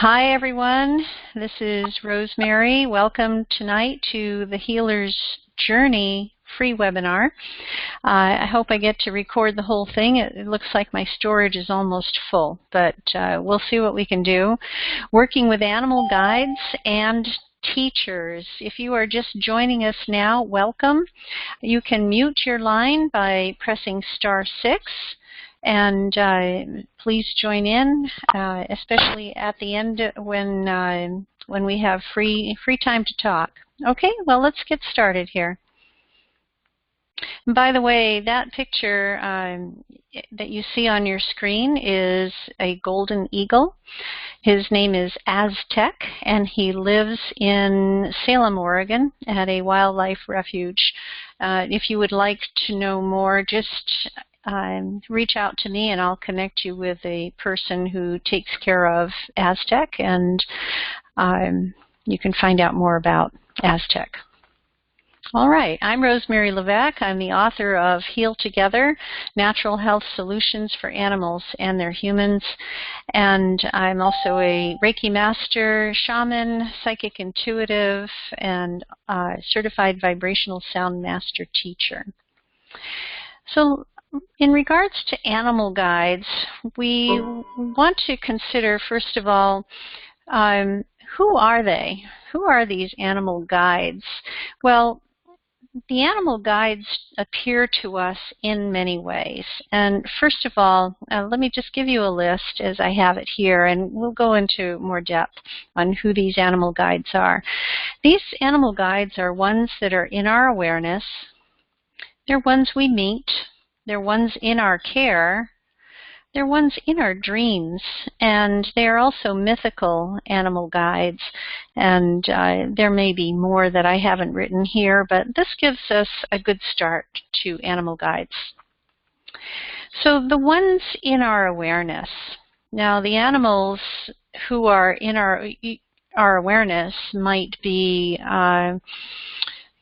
Hi, everyone. This is Rosemary. Welcome tonight to the Healer's Journey free webinar. I hope I get to record the whole thing. It looks like my storage is almost full, but we'll see what we can do. Working with animal guides and teachers. If you are just joining us now, welcome. You can mute your line by pressing *6. And please join in, especially at the end when we have free time to talk. Okay, well, let's get started here. And by the way, that picture that you see on your screen is a golden eagle. His name is Aztec, and he lives in Salem, Oregon, at a wildlife refuge. If you would like to know more, just reach out to me and I'll connect you with a person who takes care of Aztec, and you can find out more about Aztec. All right, I'm Rosemary Levesque. I'm the author of Heal Together, Natural Health Solutions for Animals and Their Humans. And I'm also a Reiki Master, Shaman, Psychic Intuitive, and Certified Vibrational Sound Master Teacher. So in regards to animal guides, we want to consider, first of all, who are they? Who are these animal guides? Well, the animal guides appear to us in many ways. And first of all, let me just give you a list as I have it here, and we'll go into more depth on who these animal guides are. These animal guides are ones that are in our awareness. They're ones we meet. They're ones in our care. They're ones in our dreams, and they are also mythical animal guides. And there may be more that I haven't written here, but this gives us a good start to animal guides. So the ones in our awareness. Now, the animals who are in our awareness might be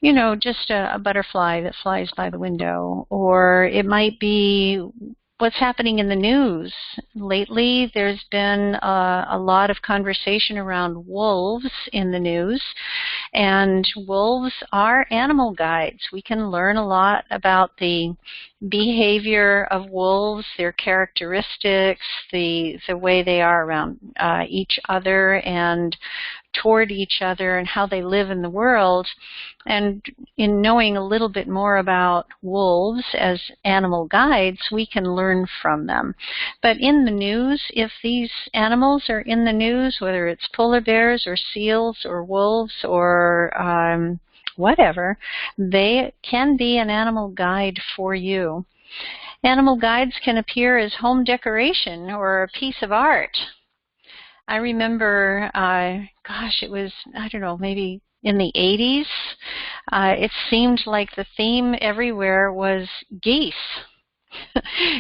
you know, just a butterfly that flies by the window, or it might be what's happening in the news. Lately, there's been a lot of conversation around wolves in the news, and wolves are animal guides. We can learn a lot about the behavior of wolves, their characteristics, the way they are around each other and toward each other, and how they live in the world. And in knowing a little bit more about wolves as animal guides, we can learn from them. But in the news, if these animals are in the news, whether it's polar bears or seals or wolves or whatever, they can be an animal guide for you. Animal guides can appear as home decoration or a piece of art. I remember, gosh, it was, I don't know, maybe in the 80s, it seemed like the theme everywhere was geese.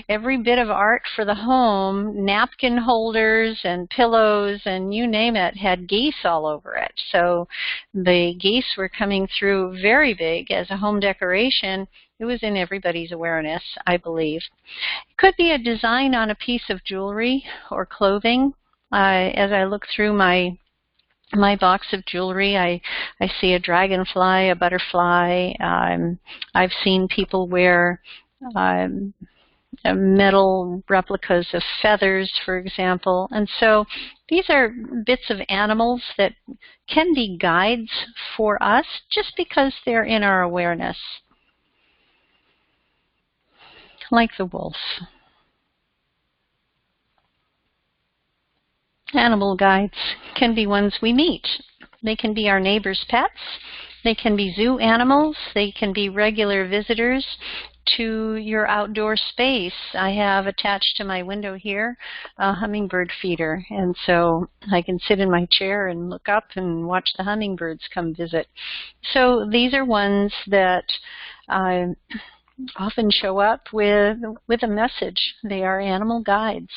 Every bit of art for the home, napkin holders and pillows and you name it, had geese all over it. So the geese were coming through very big as a home decoration. It was in everybody's awareness, I believe. It could be a design on a piece of jewelry or clothing. As I look through my box of jewelry, I see a dragonfly, a butterfly. I've seen people wear metal replicas of feathers, for example. And so these are bits of animals that can be guides for us just because they're in our awareness, like the wolf. Animal guides can be ones we meet. They can be our neighbor's pets. They can be zoo animals. They can be regular visitors to your outdoor space. I have attached to my window here a hummingbird feeder, and so I can sit in my chair and look up and watch the hummingbirds come visit. So these are ones that often show up with a message. They are animal guides.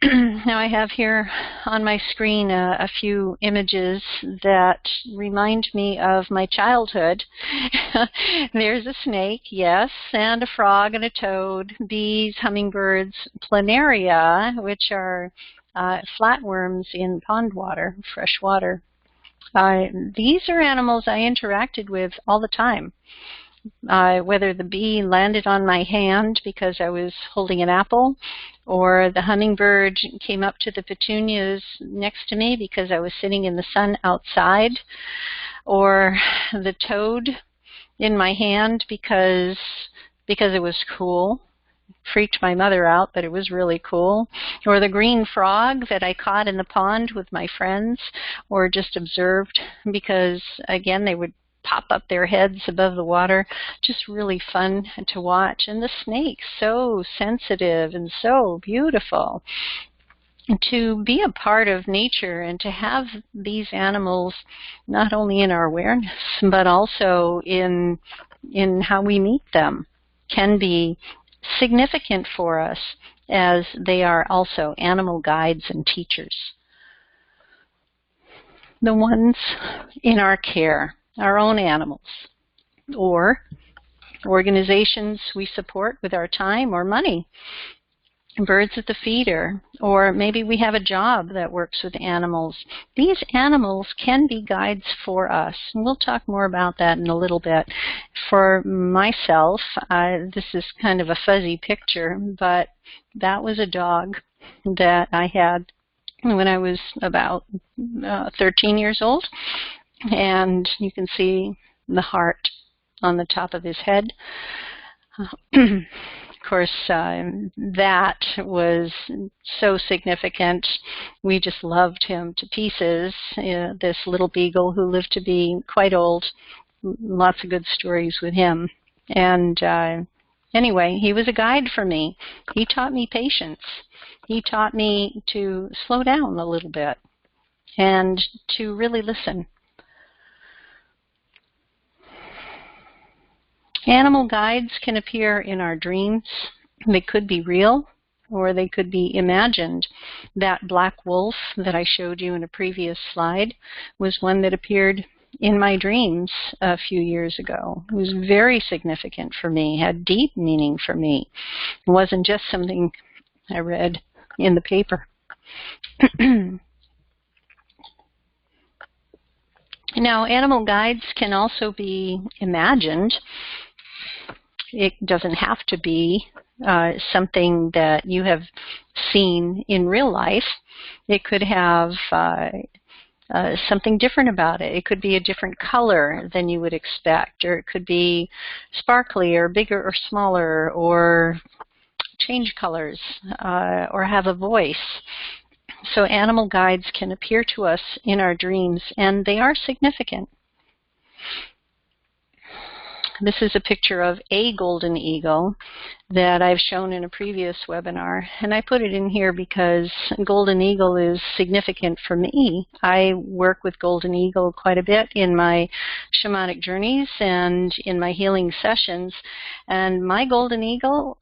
Now I have here on my screen a few images that remind me of my childhood. There's a snake, yes, and a frog and a toad, bees, hummingbirds, planaria, which are flatworms in pond water, fresh water. These are animals I interacted with all the time. Whether the bee landed on my hand because I was holding an apple, or the hummingbird came up to the petunias next to me because I was sitting in the sun outside, or the toad in my hand because it was cool. Freaked my mother out, but it was really cool. Or the green frog that I caught in the pond with my friends, or just observed because, again, they would pop up their heads above the water. Just really fun to watch. And the snakes, so sensitive and so beautiful. To be a part of nature and to have these animals not only in our awareness, but also in how we meet them can be significant for us, as they are also animal guides and teachers. The ones in our care, our own animals, or organizations we support with our time or money. Birds at the feeder, or maybe we have a job that works with animals. These animals can be guides for us. And we'll talk more about that in a little bit. For myself, this is kind of a fuzzy picture, but that was a dog that I had when I was about 13 years old. And you can see the heart on the top of his head. Of course, that was so significant. We just loved him to pieces. This little beagle who lived to be quite old. Lots of good stories with him. And anyway, he was a guide for me. He taught me patience. He taught me to slow down a little bit and to really listen. Animal guides can appear in our dreams. They could be real, or they could be imagined. That black wolf that I showed you in a previous slide was one that appeared in my dreams a few years ago. It was very significant for me, had deep meaning for me. It wasn't just something I read in the paper. Now, animal guides can also be imagined. It doesn't have to be something that you have seen in real life. It could have something different about it. It could be a different color than you would expect, or it could be sparkly or bigger or smaller, or change colors, or have a voice. So animal guides can appear to us in our dreams, and they are significant. This is a picture of a golden eagle that I've shown in a previous webinar, and I put it in here because golden eagle is significant for me. I work with golden eagle quite a bit in my shamanic journeys and in my healing sessions, and my golden eagle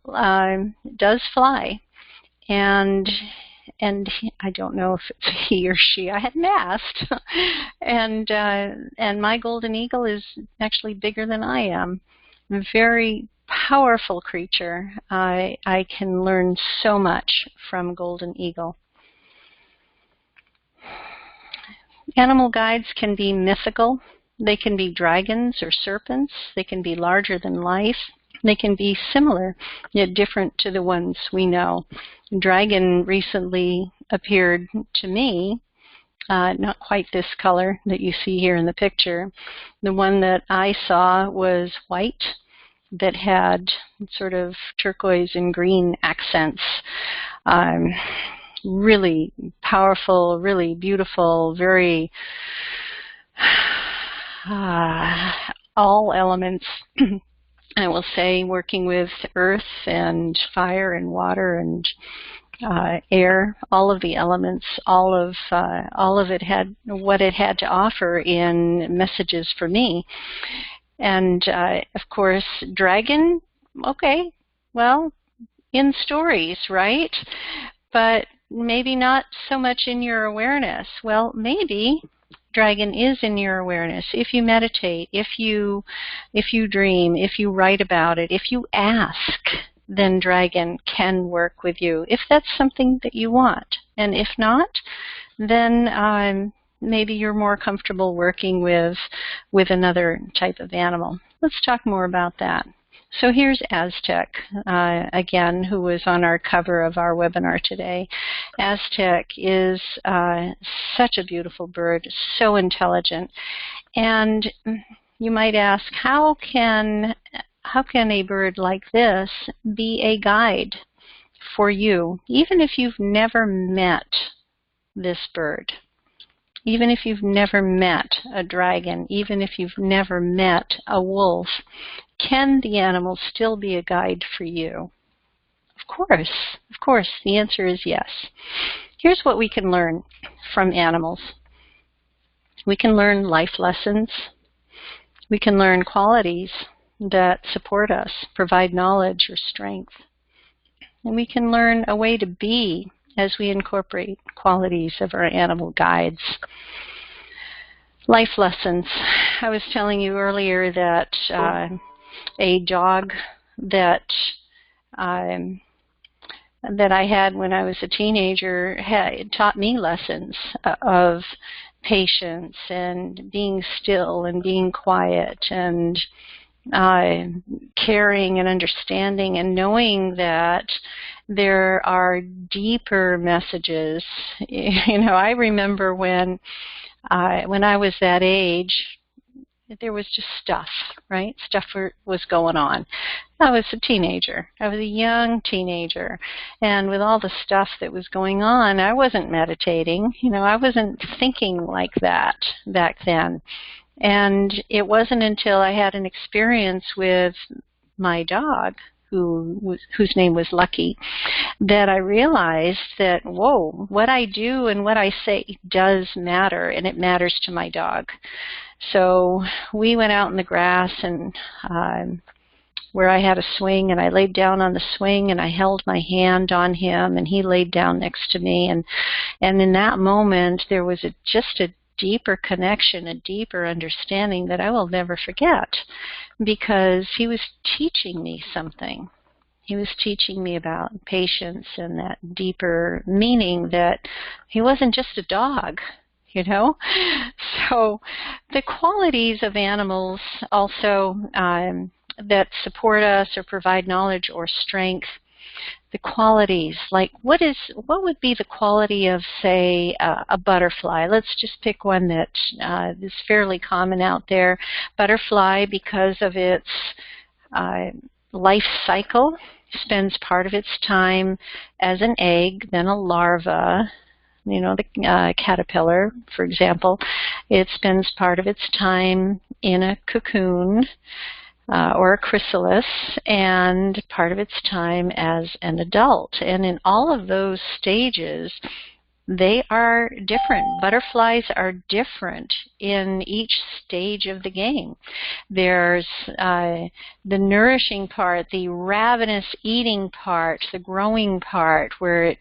does fly. And I don't know if it's he or she. I hadn't asked. And my golden eagle is actually bigger than I am. Very powerful creature. I can learn so much from golden eagle. Animal guides can be mythical. They can be dragons or serpents. They can be larger than life. They can be similar, yet different to the ones we know. Dragon recently appeared to me, not quite this color that you see here in the picture. The one that I saw was white, that had sort of turquoise and green accents. Really powerful, really beautiful, very all elements. I will say, working with earth and fire and water and air, all of the elements, all of it had what it had to offer in messages for me. And of course, dragon, okay, well, in stories, right? But maybe not so much in your awareness. Well, maybe dragon is in your awareness. If you meditate, if you dream, if you write about it, if you ask, then dragon can work with you, if that's something that you want. And if not, then maybe you're more comfortable working with another type of animal. Let's talk more about that. So here's Aztec, again, who was on our cover of our webinar today. Aztec is such a beautiful bird, so intelligent. And you might ask, how can a bird like this be a guide for you, even if you've never met this bird? Even if you've never met a dragon, even if you've never met a wolf, can the animal still be a guide for you? Of course, the answer is yes. Here's what we can learn from animals. We can learn life lessons. We can learn qualities that support us, provide knowledge or strength. And we can learn a way to be as we incorporate qualities of our animal guides. Life lessons. I was telling you earlier that a dog that I had when I was a teenager taught me lessons of patience and being still and being quiet and caring and understanding and knowing that there are deeper messages. You know, I remember when I was that age, there was just stuff, right? Stuff was going on. I was a teenager. I was a young teenager. And with all the stuff that was going on, I wasn't meditating. You know, I wasn't thinking like that back then. And it wasn't until I had an experience with my dog, whose name was Lucky, that I realized that, whoa, what I do and what I say does matter, and it matters to my dog. So we went out in the grass and where I had a swing, and I laid down on the swing and I held my hand on him and he laid down next to me, and in that moment there was just a deeper connection, a deeper understanding that I will never forget, because he was teaching me something. He was teaching me about patience and that deeper meaning that he wasn't just a dog, you know. So the qualities of animals also that support us or provide knowledge or strength, the qualities, like what would be the quality of, say, a butterfly? Let's just pick one that is fairly common out there. Butterfly, because of its life cycle, spends part of its time as an egg, then a larva. You know, the caterpillar, for example, it spends part of its time in a cocoon or a chrysalis, and part of its time as an adult. And in all of those stages, they are different. Butterflies are different in each stage of the game. There's the nourishing part, the ravenous eating part, the growing part, where it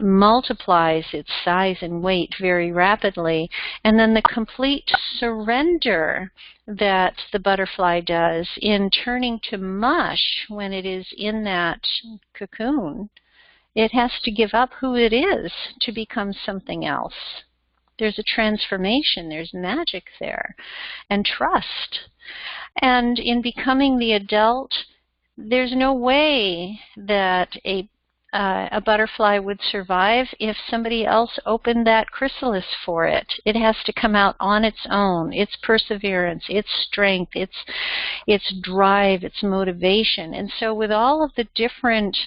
multiplies its size and weight very rapidly, and then the complete surrender that the butterfly does in turning to mush when it is in that cocoon. It has to give up who it is to become something else. There's a transformation, there's magic there, and trust. And in becoming the adult, there's no way that a butterfly would survive if somebody else opened that chrysalis for it. It has to come out on its own. Its perseverance, its strength, its drive, its motivation. And so with all of the different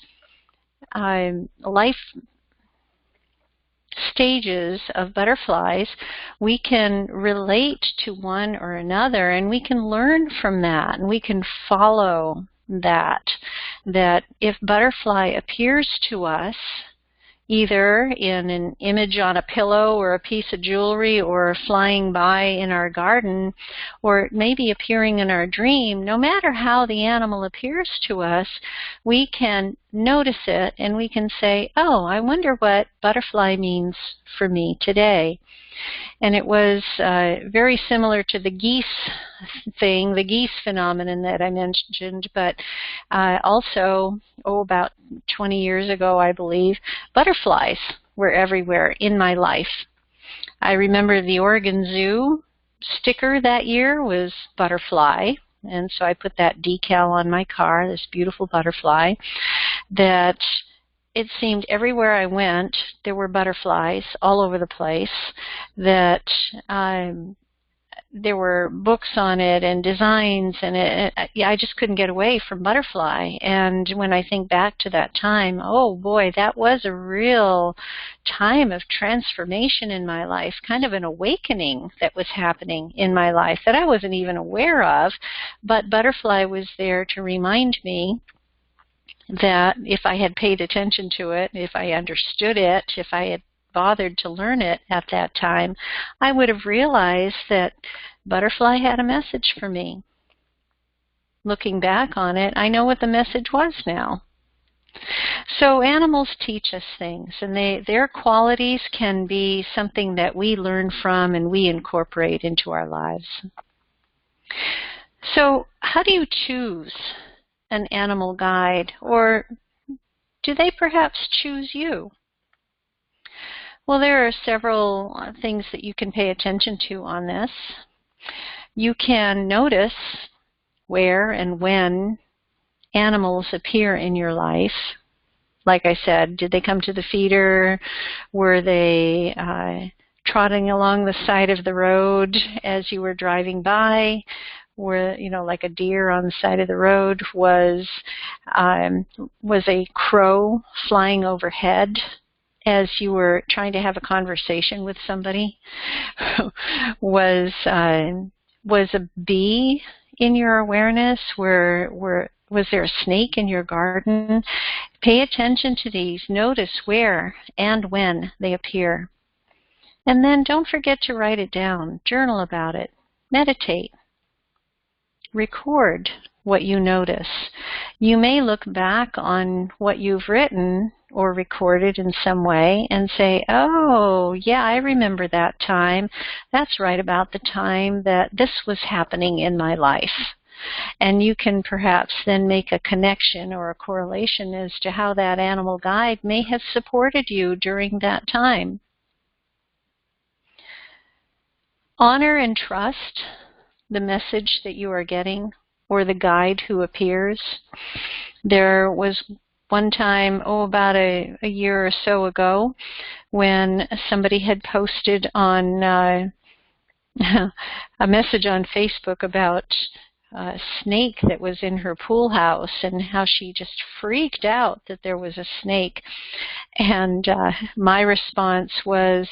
life stages of butterflies, we can relate to one or another, and we can learn from that, and we can follow that if butterfly appears to us either in an image on a pillow or a piece of jewelry or flying by in our garden, or it may be appearing in our dream, no matter how the animal appears to us, we can notice it and we can say, oh, I wonder what butterfly means for me today. And it was very similar to the geese thing, the geese phenomenon that I mentioned, but also, about 20 years ago, I believe, butterflies were everywhere in my life. I remember the Oregon Zoo sticker that year was butterfly, and so I put that decal on my car, this beautiful butterfly, that it seemed everywhere I went there were butterflies all over the place, that there were books on it and designs, and I just couldn't get away from butterfly. And when I think back to that time, oh boy, that was a real time of transformation in my life, kind of an awakening that was happening in my life that I wasn't even aware of, but butterfly was there to remind me that if I had paid attention to it, if I understood it, if I had bothered to learn it at that time, I would have realized that butterfly had a message for me. Looking back on it, I know what the message was now. So animals teach us things, and their qualities can be something that we learn from and we incorporate into our lives. So how do you choose an animal guide, or do they perhaps choose you? Well, there are several things that you can pay attention to on this. You can notice where and when animals appear in your life. Like I said, did they come to the feeder? Were they trotting along the side of the road as you were driving by? Were, like a deer on the side of the road? Was a crow flying overhead as you were trying to have a conversation with somebody? Was a bee in your awareness? Was there a snake in your garden? Pay attention to these. Notice where and when they appear. And then don't forget to write it down. Journal about it. Meditate. Record what you notice. You may look back on what you've written or recorded in some way and say, oh, yeah, I remember that time. That's right about the time that this was happening in my life. And you can perhaps then make a connection or a correlation as to how that animal guide may have supported you during that time. Honor and trust the message that you are getting or the guide who appears. There was one time, about a year or so ago, when somebody had posted on a message on Facebook about a snake that was in her pool house and how she just freaked out that there was a snake. And my response was,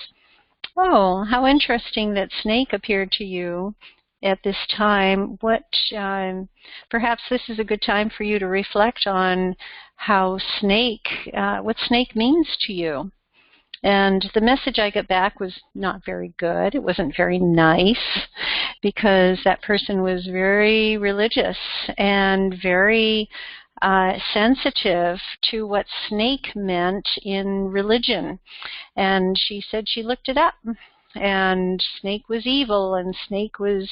oh, how interesting that snake appeared to you at this time. Perhaps this is a good time for you to reflect on how what snake means to you. And the message I got back was not very good. It wasn't very nice, because that person was very religious and very sensitive to what snake meant in religion. And she said she looked it up, and snake was evil, and snake was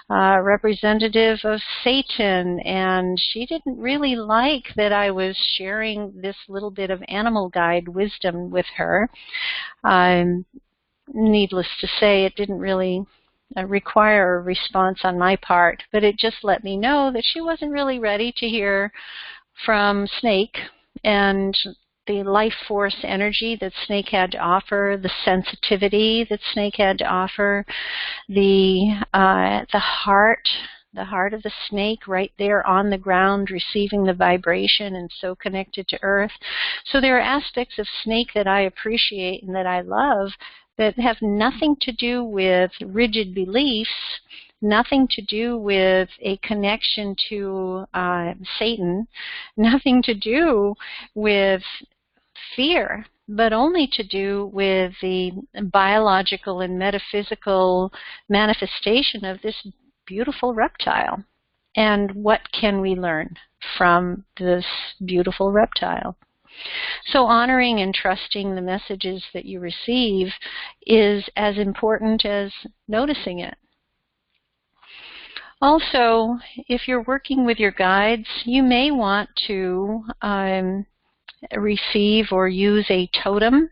representative of Satan, and she didn't really like that I was sharing this little bit of animal guide wisdom with her. Needless to say, it didn't really require a response on my part, but it just let me know that she wasn't really ready to hear from snake and the life force energy that snake had to offer, the sensitivity that snake had to offer, the heart of the snake right there on the ground receiving the vibration and so connected to earth. So there are aspects of snake that I appreciate and that I love that have nothing to do with rigid beliefs, nothing to do with a connection to Satan, nothing to do with fear, but only to do with the biological and metaphysical manifestation of this beautiful reptile. And what can we learn from this beautiful reptile. So honoring and trusting the messages that you receive is as important as noticing it. Also, if you're working with your guides, you may want to receive or use a totem.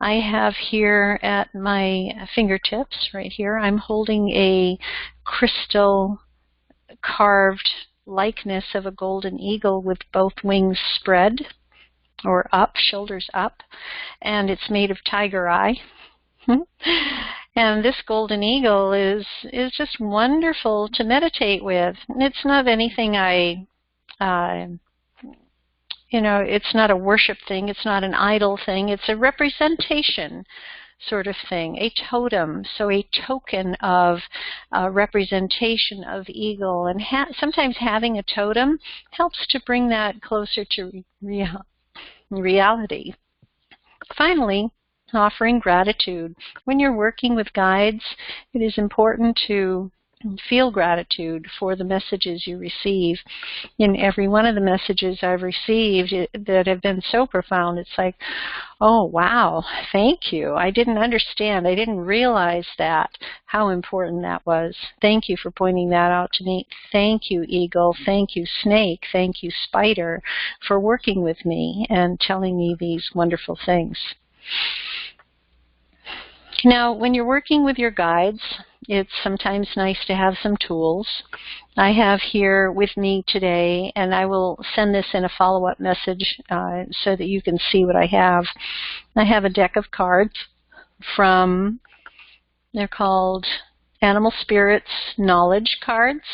I have here at my fingertips, right here, I'm holding a crystal carved likeness of a golden eagle with both wings spread or up, shoulders up, and it's made of tiger eye. And this golden eagle is just wonderful to meditate with. It's not anything it's not a worship thing. It's not an idol thing. It's a representation sort of thing, a totem, so a token of representation of eagle. And sometimes having a totem helps to bring that closer to reality. Finally, offering gratitude. When you're working with guides, it is important to feel gratitude for the messages you receive. In every one of the messages I've received that have been so profound, it's like, oh, wow, thank you. I didn't understand. I didn't realize how important that was. Thank you for pointing that out to me. Thank you, eagle. Thank you, snake. Thank you, spider, for working with me and telling me these wonderful things. Now, when you're working with your guides, it's sometimes nice to have some tools. I have here with me today, and I will send this in a follow-up message so that you can see what I have. I have a deck of cards they're called Animal Spirits Knowledge Cards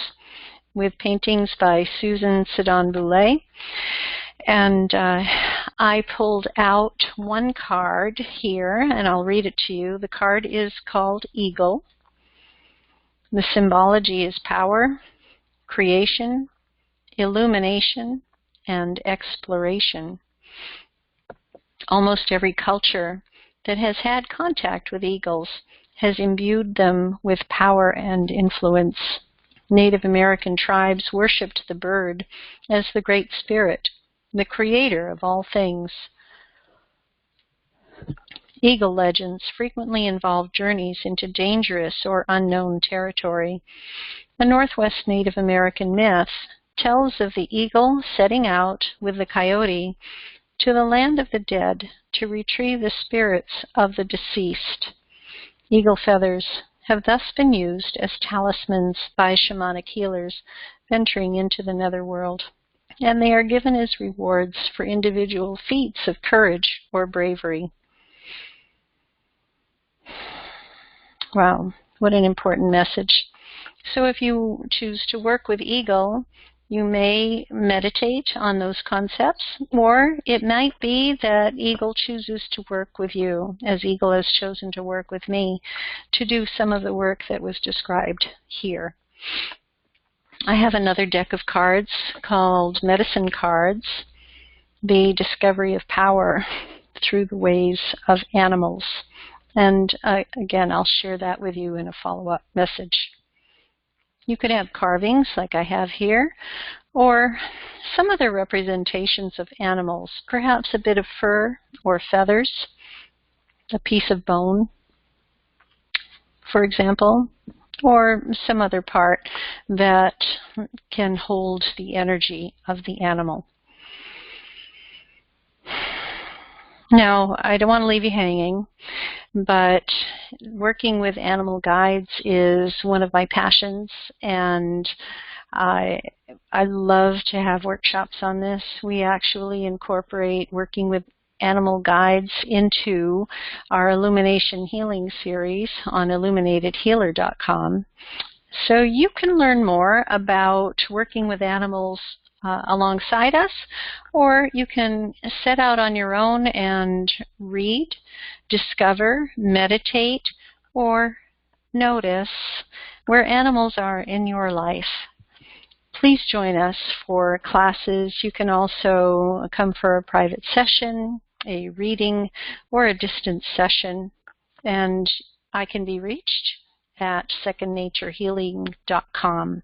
with paintings by Susan Sedan-Boulay. And I pulled out one card here, and I'll read it to you. The card is called Eagle. The symbology is power, creation, illumination, and exploration. Almost every culture that has had contact with eagles has imbued them with power and influence. Native American tribes worshipped the bird as the Great Spirit, the creator of all things. Eagle legends frequently involve journeys into dangerous or unknown territory. A Northwest Native American myth tells of the eagle setting out with the coyote to the land of the dead to retrieve the spirits of the deceased. Eagle feathers have thus been used as talismans by shamanic healers venturing into the netherworld, and they are given as rewards for individual feats of courage or bravery. Wow, what an important message. So if you choose to work with eagle, you may meditate on those concepts, or it might be that eagle chooses to work with you, as eagle has chosen to work with me, to do some of the work that was described here. I have another deck of cards called Medicine Cards, the discovery of power through the ways of animals. And again, I'll share that with you in a follow-up message. You could have carvings like I have here, or some other representations of animals, perhaps a bit of fur or feathers, a piece of bone, for example, or some other part that can hold the energy of the animal. Now, I don't want to leave you hanging, but working with animal guides is one of my passions, and I love to have workshops on this. We actually incorporate working with animal guides into our Illumination Healing series on illuminatedhealer.com. So you can learn more about working with animals alongside us, or you can set out on your own and read, discover, meditate, or notice where animals are in your life. Please join us for classes. You can also come for a private session, a reading, or a distance session, and I can be reached at secondnaturehealing.com.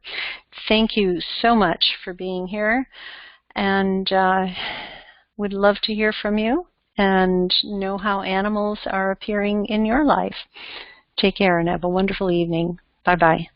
Thank you so much for being here, and would love to hear from you and know how animals are appearing in your life. Take care and have a wonderful evening. Bye-bye.